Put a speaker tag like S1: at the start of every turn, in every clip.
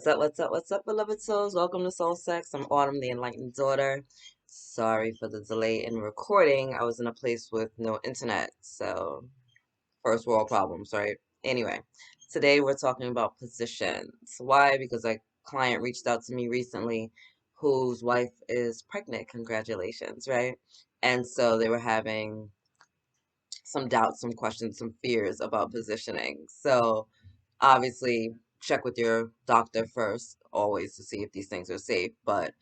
S1: What's up? What's up? What's up, beloved souls? Welcome to Soul Sex. I'm Autumn, the Enlightened daughter. Sorry for the delay in recording. I was in a place with no internet, so first world problems, right? Anyway, today we're talking about positions. Why? Because a client reached out to me recently whose wife is pregnant. Congratulations, right? And so they were having some doubts, some questions, some fears about positioning. So obviously, check with your doctor first, always to see if these things are safe. But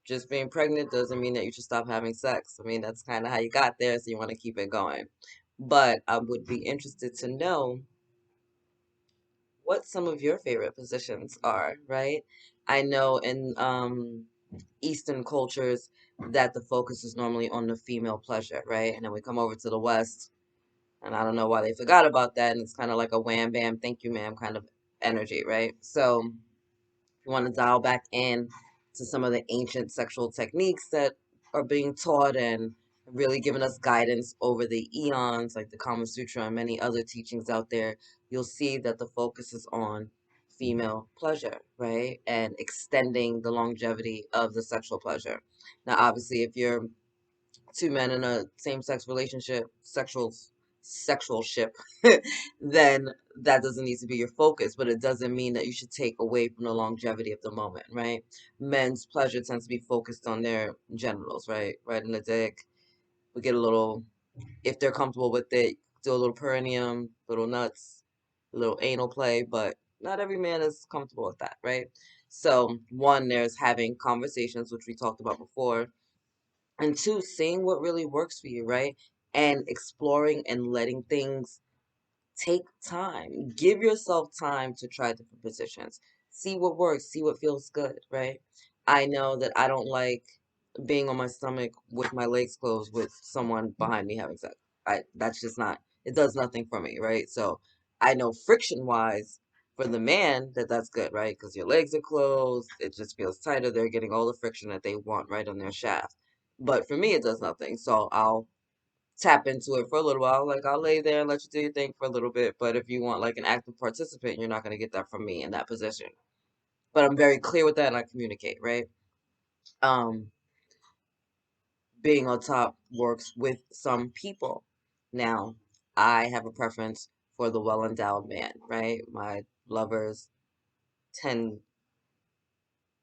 S1: just being pregnant doesn't mean that you should stop having sex. I mean, that's kind of how you got there, so you want to keep it going. But I would be interested to know what some of your favorite positions are, right? I know in Eastern cultures that the focus is normally on the female pleasure, right? And then we come over to the West, and I don't know why they forgot about that, and it's kind of like a wham bam, thank you, ma'am kind of energy, right? So if you want to dial back in to some of the ancient sexual techniques that are being taught and really giving us guidance over the eons, like the Kama Sutra and many other teachings out there, you'll see that the focus is on female pleasure, right? And extending the longevity of the sexual pleasure. Now, obviously, if you're two men in a same-sex relationship, sexual ship, then that doesn't need to be your focus, but it doesn't mean that you should take away from the longevity of the moment, right? Men's pleasure tends to be focused on their genitals, right? Right in the dick. We get a little, if they're comfortable with it, do a little perineum, little nuts, a little anal play, but not every man is comfortable with that, right? So, one, there's having conversations, which we talked about before, and two, seeing what really works for you, right? And exploring and letting things take time. Give yourself time to try different positions. See what works, see what feels good, right? I know that I don't like being on my stomach with my legs closed with someone behind me having sex. That's just not, it does nothing for me, right? So I know friction wise for the man that's good, right? Because your legs are closed, it just feels tighter. They're getting all the friction that they want right on their shaft. But for me, it does nothing. So I'll tap into it for a little while. Like I'll lay there and let you do your thing for a little bit. But if you want like an active participant, you're not going to get that from me in that position. But I'm very clear with that and I communicate, right? Um, Being on top works with some people. Now, I have a preference for the well-endowed man, right? My lovers 10,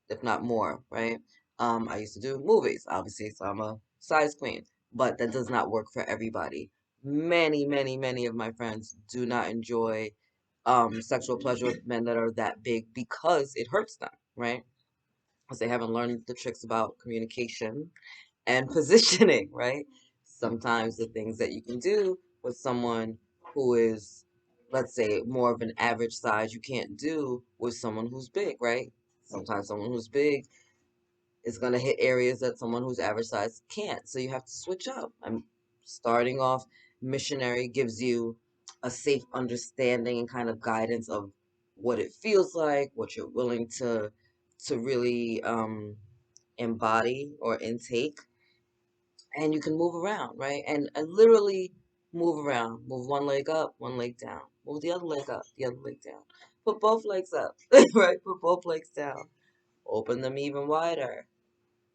S1: if not more, right? I used to do movies, obviously, so I'm a size queen, but that does not work for everybody. Many of my friends do not enjoy sexual pleasure with men that are that big because it hurts them, right? Because they haven't learned the tricks about communication and positioning, right? Sometimes the things that you can do with someone who is, let's say, more of an average size, you can't do with someone who's big, right? Sometimes someone who's big is going to hit areas that someone who's average size can't. So you have to switch up. I'm starting off missionary gives you a safe understanding and kind of guidance of what it feels like, what you're willing to really embody or intake, and you can move around, right? And literally move around. Move one leg up, one leg down. Move the other leg up, the other leg down. Put both legs up, right? Put both legs down. Open them even wider.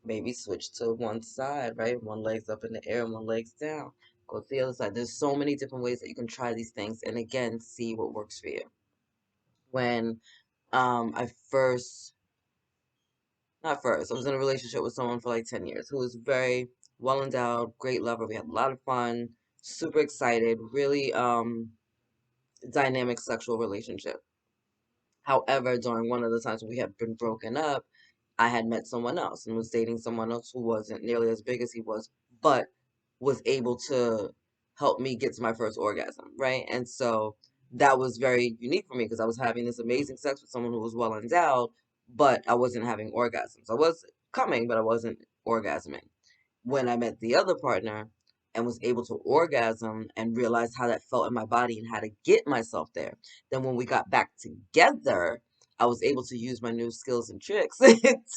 S1: Maybe switch to one side, right? One leg's up in the air and one leg's down. Go to the other side. There's so many different ways that you can try these things and again see what works for you. When I first not first. I was in a relationship with someone for like 10 years who was very well endowed, great lover. We had a lot of fun, super excited, really dynamic sexual relationship. However, during one of the times when we had been broken up, I had met someone else and was dating someone else who wasn't nearly as big as he was, but was able to help me get to my first orgasm, right? And so that was very unique for me because I was having this amazing sex with someone who was well endowed, but I wasn't having orgasms. I was coming, but I wasn't orgasming. When I met the other partner and was able to orgasm and realized how that felt in my body and how to get myself there, then when we got back together, I was able to use my new skills and tricks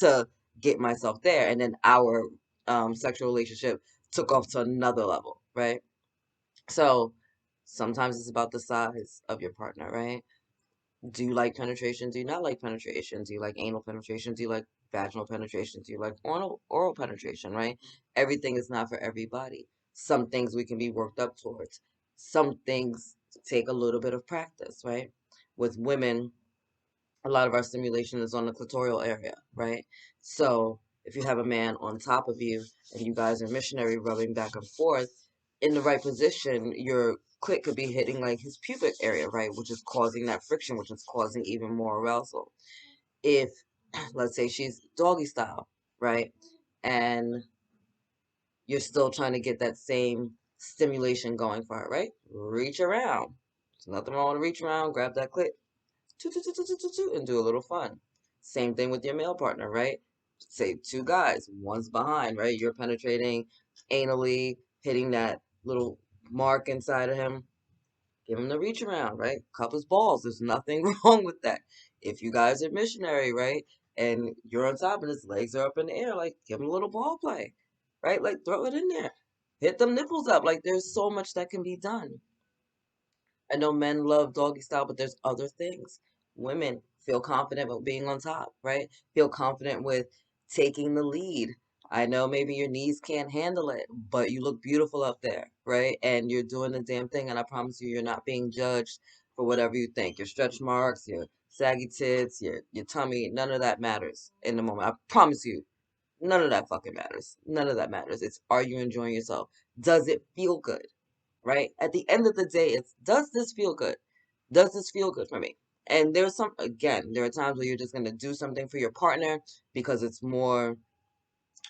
S1: to get myself there. And then our sexual relationship took off to another level, right? So sometimes it's about the size of your partner, right? Do you like penetration? Do you not like penetration? Do you like anal penetration? Do you like vaginal penetration? Do you like oral penetration, right? Everything is not for everybody. Some things we can be worked up towards. Some things take a little bit of practice, right? With women, a lot of our stimulation is on the clitoral area, right? So if you have a man on top of you and you guys are missionary rubbing back and forth in the right position, your clit could be hitting like his pubic area, right? Which is causing that friction, which is causing even more arousal. If, let's say she's doggy style, right? And you're still trying to get that same stimulation going for her, right? Reach around. There's nothing wrong with reach around, grab that clit, and do a little fun. Same thing with your male partner, right? Say two guys, one's behind, right? You're penetrating anally, hitting that little mark inside of him. Give him the reach around, right? Cup his balls. There's nothing wrong with that. If you guys are missionary, right? And you're on top and his legs are up in the air, like give him a little ball play, right? Like throw it in there. Hit them nipples up. Like there's so much that can be done. I know men love doggy style, but there's other things. Women feel confident with being on top, right? Feel confident with taking the lead. I know maybe your knees can't handle it, but you look beautiful up there, right? And you're doing the damn thing, and I promise you, you're not being judged for whatever you think. Your stretch marks, your saggy tits, your tummy, none of that matters in the moment. I promise you, none of that fucking matters. None of that matters. It's, are you enjoying yourself? Does it feel good? Right? At the end of the day, it's, does this feel good? Does this feel good for me? And there's some, again, there are times where you're just going to do something for your partner because it's more,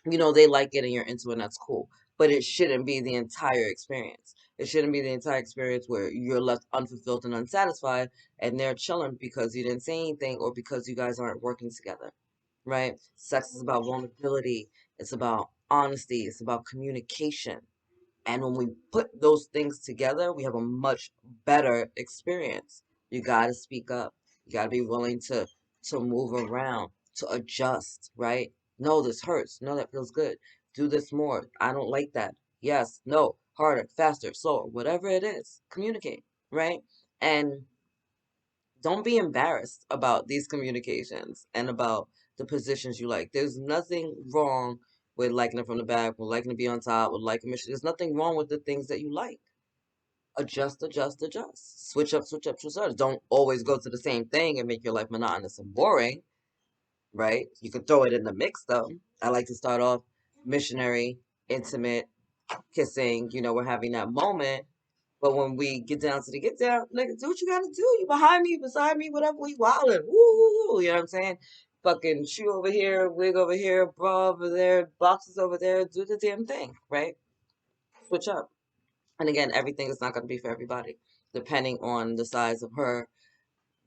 S1: they like it and you're into it and that's cool. But it shouldn't be the entire experience. It shouldn't be the entire experience where you're left unfulfilled and unsatisfied and they're chilling because you didn't say anything or because you guys aren't working together, right? Sex is about vulnerability. It's about honesty. It's about communication. And when we put those things together, we have a much better experience. You got to speak up. You got to be willing to move around, to adjust, right? No, this hurts. No, that feels good. Do this more. I don't like that. Yes, no, harder, faster, slower, whatever it is. Communicate, right? And don't be embarrassed about these communications and about the positions you like. There's nothing wrong with liking it from the back, with liking to be on top, with liking mission. There's nothing wrong with the things that you like. Adjust, adjust, adjust. Switch up, switch up, switch up. Don't always go to the same thing and make your life monotonous and boring, right? You can throw it in the mix though. I like to start off missionary, intimate, kissing, we're having that moment. But when we get down to the get down, nigga, do what you gotta do. You behind me, beside me, whatever, we wildin'. Woo, you know what I'm saying? Fucking shoe over here, wig over here, bra over there, boxes over there. Do the damn thing, right? Switch up. And again, everything is not gonna be for everybody. Depending on the size of her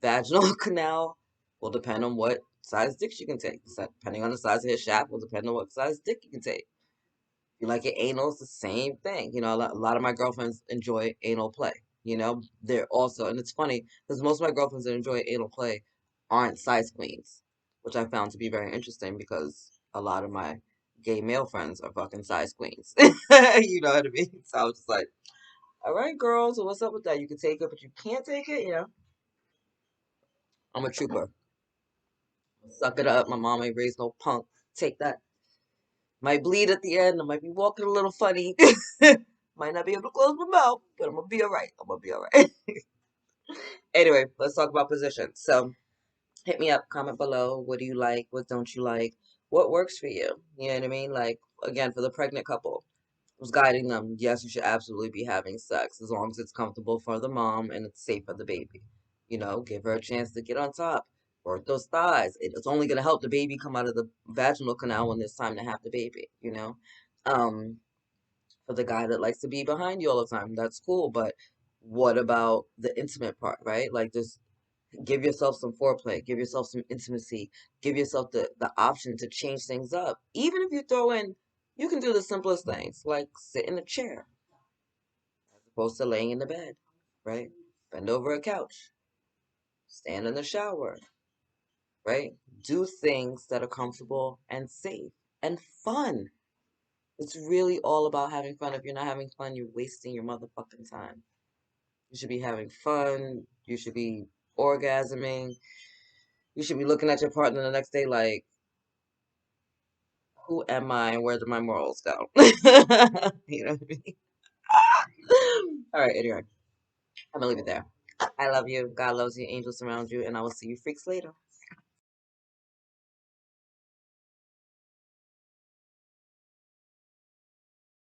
S1: vaginal canal, will depend on what size dick she can take. Depending on the size of his shaft, will depend on what size dick you can take. You like it anal, it's the same thing. A lot of my girlfriends enjoy anal play. They're also, and it's funny because most of my girlfriends that enjoy anal play aren't size queens, which I found to be very interesting because a lot of my gay male friends are fucking size queens. You know what I mean? So I was just like, all right, girls, so what's up with that? You can take it, but you can't take it? I'm a trooper. Suck it up. My mom ain't raised no punk. Take that. Might bleed at the end. I might be walking a little funny. Might not be able to close my mouth, but I'm gonna be all right. I'm gonna be all right. Anyway, let's talk about positions. So hit me up, comment below. What do you like? What don't you like? What works for you? You know what I mean? Like, again, for the pregnant couple, I was guiding them. Yes, you should absolutely be having sex as long as it's comfortable for the mom and it's safe for the baby. Give her a chance to get on top. Work those thighs. It's only gonna help the baby come out of the vaginal canal when it's time to have the baby. Um, for the guy that likes to be behind you all the time. That's cool, but what about the intimate part, right? Like just give yourself some foreplay, give yourself some intimacy, give yourself the option to change things up. Even if you throw in, you can do the simplest things, like sit in a chair as opposed to laying in the bed, right? Bend over a couch, stand in the shower, right? Do things that are comfortable and safe and fun. It's really all about having fun. If you're not having fun, you're wasting your motherfucking time. You should be having fun. You should be orgasming, you should be looking at your partner the next day like, who am I and where do my morals go? You know what I mean? All right, anyway, I'm gonna leave it there. I love you. God loves you. Angels surround you, and I will see you freaks later.